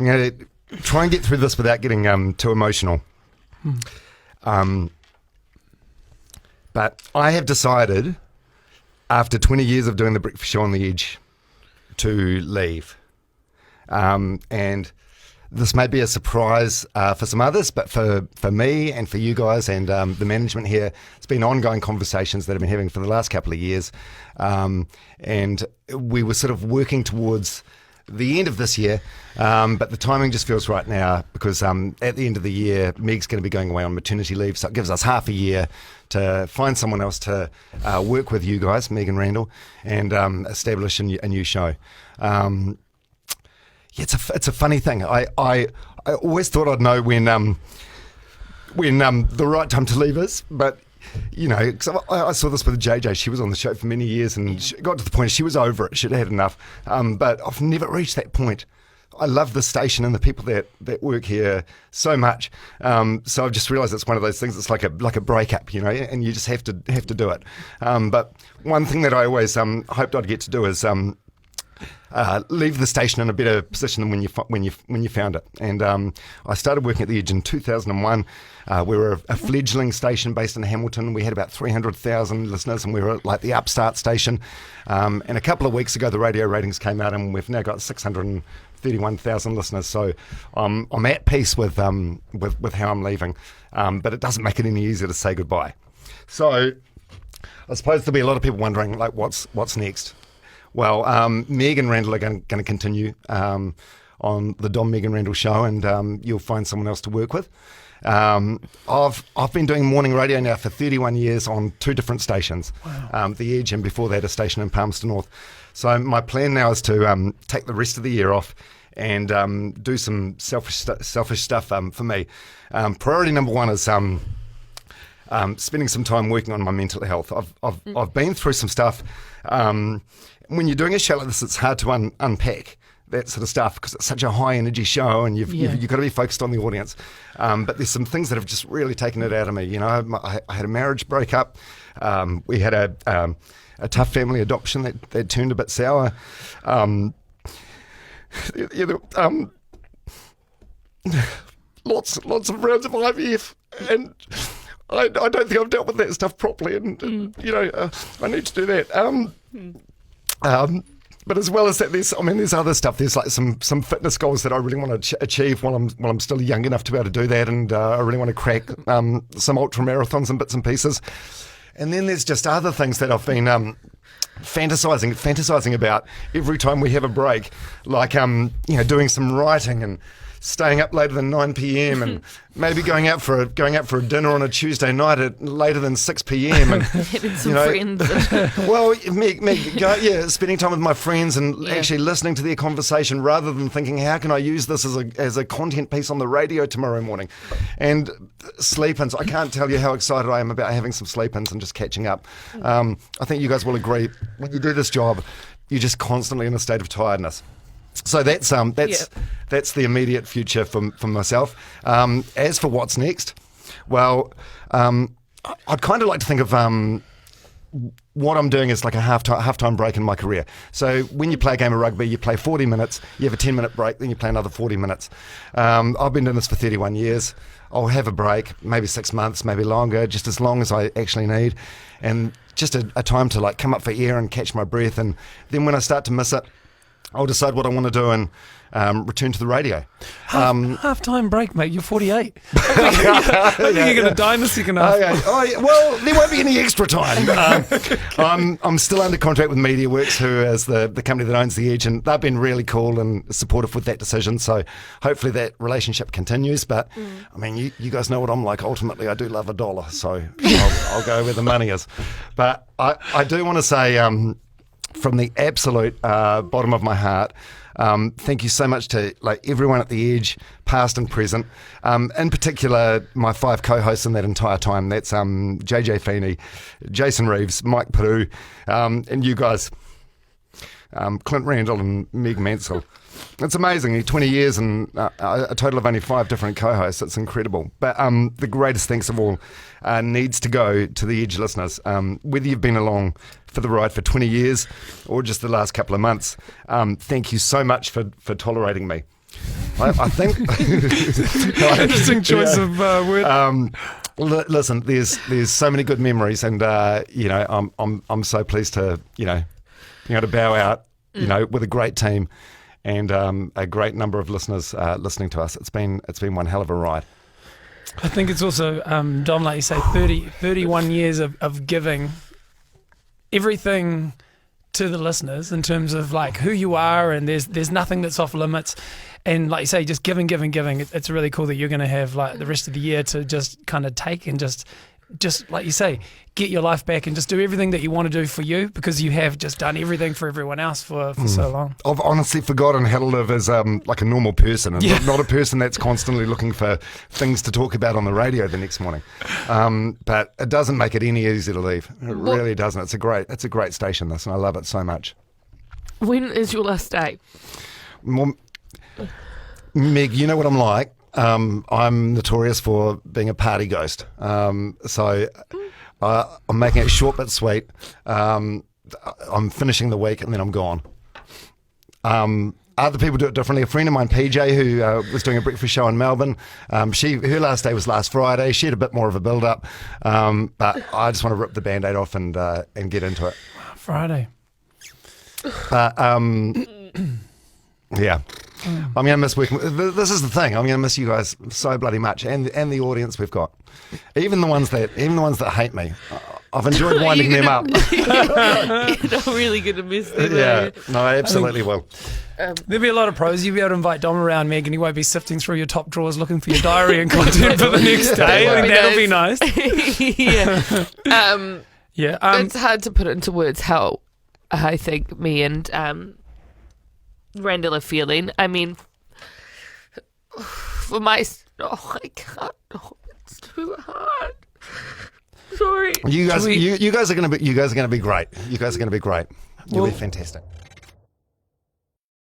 I'm going to try and get through this without getting too emotional. But I have decided, after 20 years of doing the breakfast show on the Edge, to leave. And this may be a surprise for some others, but for me and for you guys and the management here, it's been ongoing conversations that I've been having for the last couple of years. And we were sort of working towards the end of this year, but the timing just feels right now because at the end of the year, Meg's going to be going away on maternity leave, so it gives us half a year to find someone else to work with you guys, Meg and Randall, and establish a new show. Yeah, it's a funny thing. I always thought I'd know when the right time to leave is, but you know, 'cause I saw this with JJ. She was on the show for many years, and she got to the point she was over it. She'd had enough. But I've never reached that point. I love the station and the people that work here so much. So I've just realised it's one of those things. It's like a breakup, you know, and you just have to do it. But one thing that I always hoped I'd get to do is leave the station in a better position than when you found it. And I started working at the Edge in 2001. We were a fledgling station based in Hamilton. We had about 300,000 listeners, and we were like the upstart station. And a couple of weeks ago, the radio ratings came out, and we've now got 631,000 listeners. So I'm at peace with how I'm leaving, but it doesn't make it any easier to say goodbye. So I suppose there'll be a lot of people wondering, like, what's next? Well, Meg and Randall are going to continue on the Dom, Meg and Randall show, and you'll find someone else to work with. I've been doing morning radio now for 31 years on 2 different stations, wow. The Edge, and before that a station in Palmerston North. So my plan now is to take the rest of the year off and do some selfish stuff for me. Priority number 1 is spending some time working on my mental health. I've been through some stuff. When you're doing a show like this, it's hard to unpack that sort of stuff because it's such a high energy show, and you've got to be focused on the audience. But there's some things that have just really taken it out of me. You know, I had a marriage breakup. We had a tough family adoption that turned a bit sour. Lots of rounds of IVF, and I don't think I've dealt with that stuff properly, and you know, I need to do that. But as well as that, there's other stuff. There's like some fitness goals that I really want to achieve while I'm still young enough to be able to do that, and I really want to crack some ultra marathons and bits and pieces. And then there's just other things that I've been fantasizing about every time we have a break, like doing some writing and staying up later than 9 p.m. and maybe going out for a dinner on a Tuesday night at later than 6 p.m. and having some friends. Well, spending time with my friends and actually listening to their conversation rather than thinking, how can I use this as a content piece on the radio tomorrow morning? And sleep-ins, I can't tell you how excited I am about having some sleep-ins and just catching up. I think you guys will agree, when you do this job, you're just constantly in a state of tiredness. So that's the immediate future for myself. As for what's next, well, I'd kind of like to think of what I'm doing is like a halftime break in my career. So when you play a game of rugby, you play 40 minutes, you have a 10-minute break, then you play another 40 minutes. I've been doing this for 31 years. I'll have a break, maybe 6 months, maybe longer, just as long as I actually need, and just a time to like come up for air and catch my breath. And then when I start to miss it, I'll decide what I want to do and return to the radio. Half-time break, mate. You're 48. I think you're going to die in the second half. Well, there won't be any extra time. I'm still under contract with Mediaworks, who is the company that owns the Edge, and they've been really cool and supportive with that decision. So hopefully that relationship continues. But I mean, you guys know what I'm like. Ultimately, I do love a dollar, so I'll go where the money is. But I do want to say, from the absolute bottom of my heart, thank you so much to like everyone at the Edge, past and present. In particular, my 5 co-hosts in that entire time. That's JJ Feeney, Jason Reeves, Mike Peru, and you guys, Clint Randall and Meg Mansell. It's amazing. 20 years and a total of only 5 different co-hosts. It's incredible. But the greatest thanks of all needs to go to the Edge listeners. Whether you've been along for the ride for 20 years or just the last couple of months, thank you so much for tolerating me. I think Interesting choice of word. Listen, there's so many good memories, and I'm so pleased to being able to bow out with a great team and a great number of listeners listening to us. It's been one hell of a ride. I think it's also, Dom, like you say, 31 years of giving everything to the listeners in terms of like who you are, and there's nothing that's off limits. And like you say, just giving. It's really cool that you're going to have like the rest of the year to just kind of take and just like you say, get your life back and just do everything that you want to do for you, because you have just done everything for everyone else for so long. I've honestly forgotten how to live as like a normal person, and not a person that's constantly looking for things to talk about on the radio the next morning. But it doesn't make it any easier to leave. It really doesn't. It's a great station, this, and I love it so much. When is your last day? Well, Meg, you know what I'm like. I'm notorious for being a party ghost. So I'm making it short but sweet. I'm finishing the week and then I'm gone. Other people do it differently. A friend of mine, PJ, who was doing a breakfast show in Melbourne, her last day was last Friday. She had a bit more of a build-up. But I just want to rip the Band-Aid off and get into it. Friday. But, yeah. I'm going to miss working. This is the thing. I'm going to miss you guys so bloody much, and the audience we've got, even the ones that hate me. I've enjoyed winding them up. You're not really going to miss them. Yeah, no, I absolutely will. There'll be a lot of pros. You'll be able to invite Dom around, Meg, and he won't be sifting through your top drawers looking for your diary and content for the next day. I think that'll be nice. Yeah. It's hard to put into words how I think me and Randall are feeling. I mean, for my... I can't. It's too hard. Sorry. You guys are going to be great. You guys are going to be great. You'll be fantastic.